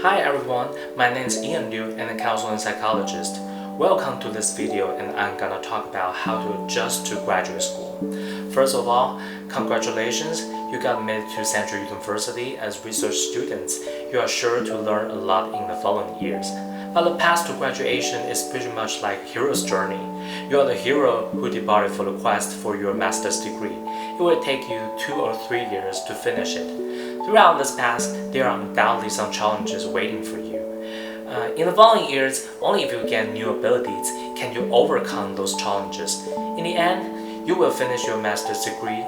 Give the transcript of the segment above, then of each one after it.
Hi everyone, my name is Ian Liu and a counseling psychologist. Welcome to this video and I'm gonna talk about how to adjust to graduate school. First of all, congratulations, you got admitted to Central University as research students. You are sure to learn a lot in the following years. But the path to graduation is pretty much like hero's journey. You are the hero who departed for the quest for your master's degree. It will take you 2 or 3 years to finish it. Throughout this path, there are undoubtedly some challenges waiting for you. In the following years, only if you gain new abilities can you overcome those challenges. In the end, you will finish your master's degree.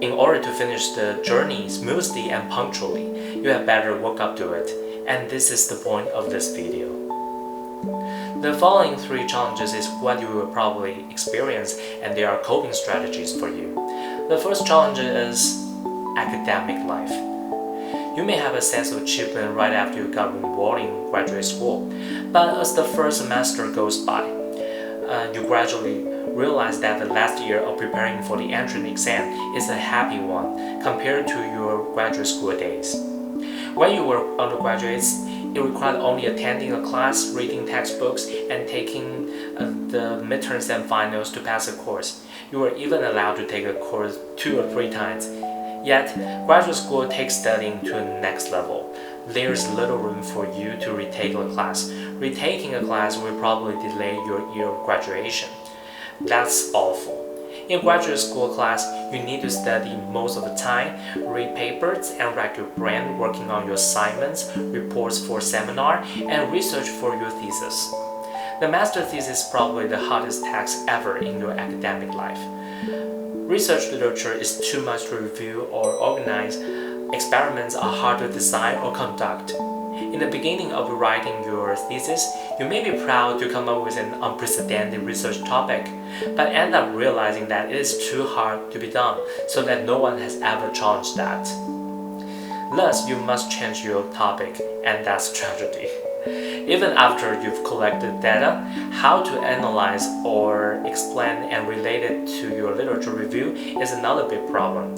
In order to finish the journey smoothly and punctually, you have better work up to it. And this is the point of this video. The following 3 challenges is what you will probably experience, and there are coping strategies for you. The first challenge is academic life. You may have a sense of achievement right after you got rewarding graduate school, but as the first semester goes by, you gradually realize that the last year of preparing for the entrance exam is a happy one compared to your graduate school days. When you were undergraduates, it required only attending a class, reading textbooks, and taking the midterms and finals to pass a course. You were even allowed to take a course 2 or 3 times. Yet, graduate school takes studying to the next level. There's little room for you to retake a class. Retaking a class will probably delay your year of graduation. That's awful. In graduate school class, you need to study most of the time, read papers, and rack your brain working on your assignments, reports for seminar, and research for your thesis. The master thesis is probably the hardest task ever in your academic life. Research literature is too much to review or organize. Experiments are hard to design or conduct. In the beginning of writing your thesis, you may be proud to come up with an unprecedented research topic, but end up realizing that it is too hard to be done, so that no one has ever challenged that. Thus, you must change your topic, and that's tragedy. Even after you've collected data, how to analyze or explain and relate it to your literature review is another big problem.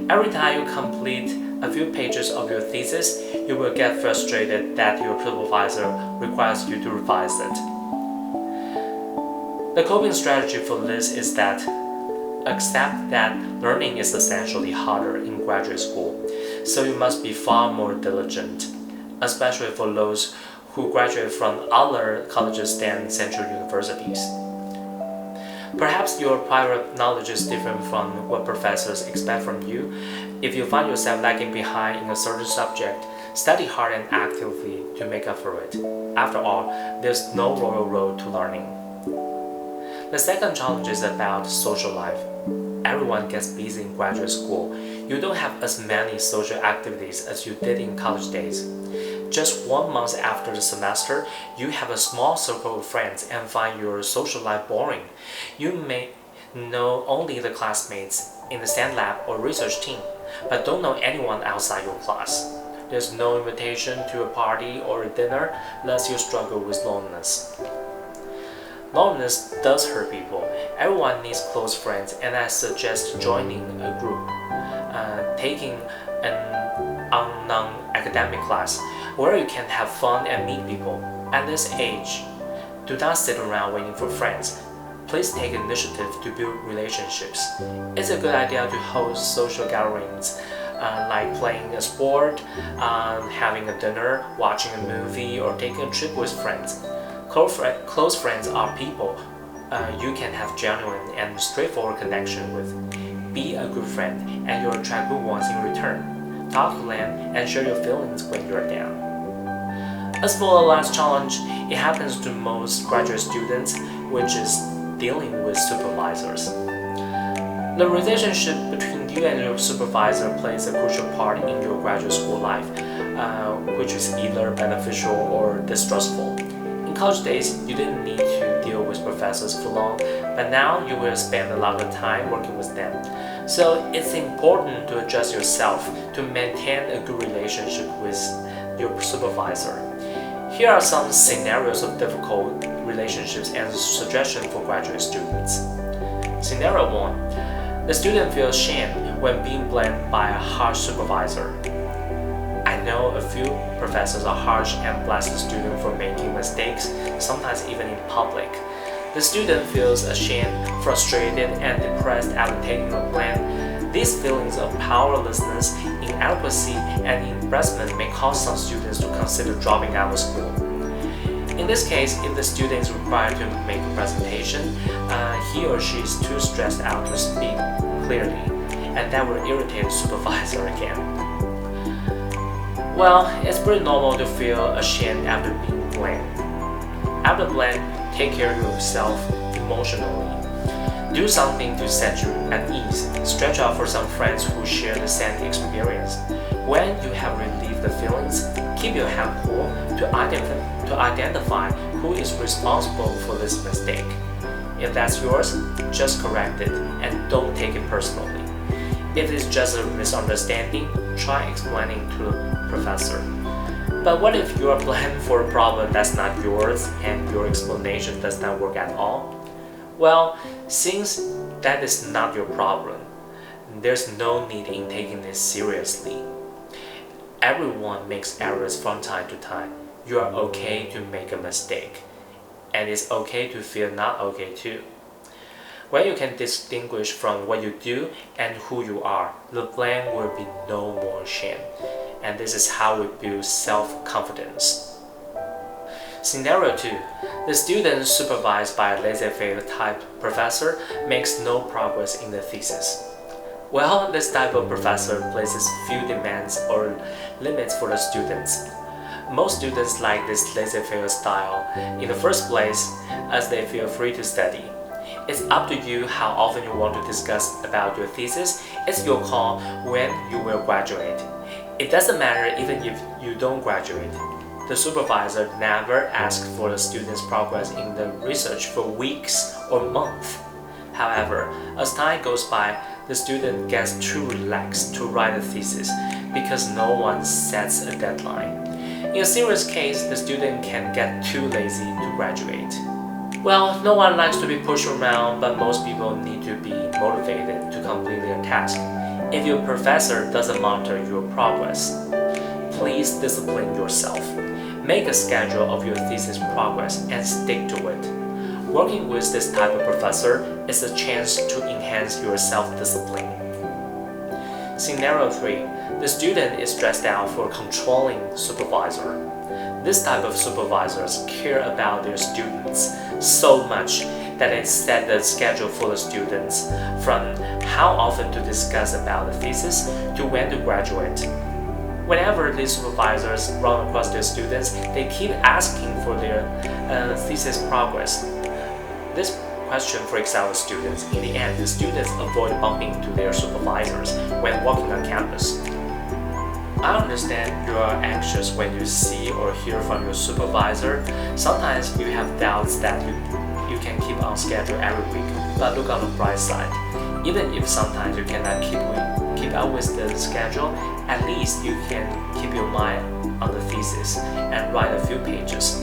Every time you complete a few pages of your thesis, you will get frustrated that your supervisor requires you to revise it. The coping strategy for this is that accept that learning is essentially harder in graduate school, so you must be far more diligent, especially for those who graduate from other colleges than Central Universities. Perhaps your prior knowledge is different from what professors expect from you. If you find yourself lagging behind in a certain subject, study hard and actively to make up for it. After all, there's no royal road to learning. The second challenge is about social life. Everyone gets busy in graduate school. You don't have as many social activities as you did in college days. Just 1 month after the semester, you have a small circle of friends and find your social life boring. You may know only the classmates in the STEM lab or research team, but don't know anyone outside your class. There's no invitation to a party or a dinner, thus you struggle with loneliness. Loneliness does hurt people. Everyone needs close friends, and I suggest joining a group, taking an non-academic class where you can have fun and meet people. At this age, do not sit around waiting for friends. Please take initiative to build relationships. It's a good idea to host social gatherings like playing a sport, having a dinner, watching a movie, or taking a trip with friends. Close friends are people you can have genuine and straightforward connection with. Be a good friend and you'll attract good ones in return. Talk to them and share your feelings when you're down. As for the last challenge, it happens to most graduate students, which is dealing with supervisors. The relationship between you and your supervisor plays a crucial part in your graduate school life, which is either beneficial or distrustful. In college days, you didn't need to deal with professors for long, but now you will spend a lot of time working with them. So it's important to adjust yourself to maintain a good relationship with your supervisor. Here are some scenarios of difficult relationships and suggestions for graduate students. Scenario 1. The student feels shame when being blamed by a harsh supervisor. I know a few professors are harsh and blast the student for making mistakes, sometimes even in public. The student feels ashamed, frustrated, and depressed after taking a plan. These feelings of powerlessness, inadequacy, and embarrassment may cause some students to consider dropping out of school. In this case, if the student is required to make a presentation, he or she is too stressed out to speak clearly, and that will irritate the supervisor again. Well, it's pretty normal to feel ashamed after being blamed. After blame, take care of yourself emotionally. Do something to set you at ease. Stretch out for some friends who share the same experience. When you have relieved the feelings, keep your head cool to identify who is responsible for this mistake. If that's yours, just correct it and don't take it personally. If it's just a misunderstanding, try explaining to the professor. But what if you are blamed for a problem that's not yours and your explanation does not work at all? Well, since that is not your problem, there's no need in taking this seriously. Everyone makes errors from time to time. You are okay to make a mistake, and it's okay to feel not okay too. When you can distinguish from what you do and who you are, the blame will be no more shame. And this is how we build self-confidence. Scenario 2. The student supervised by a laissez-faire type professor makes no progress in the thesis. Well, this type of professor places few demands or limits for the students. Most students like this laissez-faire style in the first place, as they feel free to study. It's up to you how often you want to discuss about your thesis. It's your call when you will graduate. It doesn't matter even if you don't graduate. The supervisor never asks for the student's progress in the research for weeks or months. However, as time goes by, the student gets too relaxed to write a thesis because no one sets a deadline. In a serious case, the student can get too lazy to graduate. Well, no one likes to be pushed around, but most people need to be motivated to complete their task. If your professor doesn't monitor your progress, please discipline yourself. Make a schedule of your thesis progress and stick to it. Working with this type of professor is a chance to enhance your self-discipline. Scenario 3. The student is stressed out for a controlling supervisor. This type of supervisors care about their students so much that they set the schedule for the students, from how often to discuss about the thesis to when to graduate. Whenever these supervisors run across their students, they keep asking for their thesis progress. This question freaks out the students. In the end, the students avoid bumping into their supervisors when walking on campus. I understand you are anxious when you see or hear from your supervisor. Sometimes you have doubts that you can keep on schedule every week, but look on the bright side. Even if sometimes you cannot keep up with the schedule, at least you can keep your mind on the thesis and write a few pages.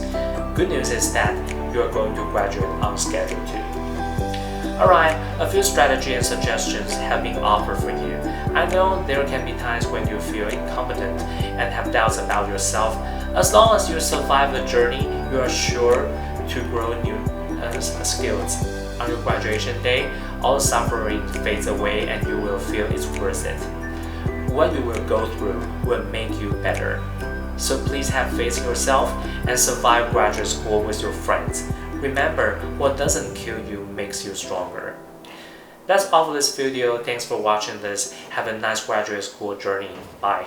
Good news is that you are going to graduate on schedule too. Alright, a few strategies and suggestions have been offered for you. I know there can be times when you feel incompetent and have doubts about yourself. As long as you survive the journey, you are sure to grow new skills. On your graduation day, all suffering fades away and you will feel it's worth it. What you will go through will make you better. So please have faith in yourself and survive graduate school with your friends. Remember, what doesn't kill you makes you stronger. That's all for this video. Thanks for watching this. Have a nice graduate school journey. Bye.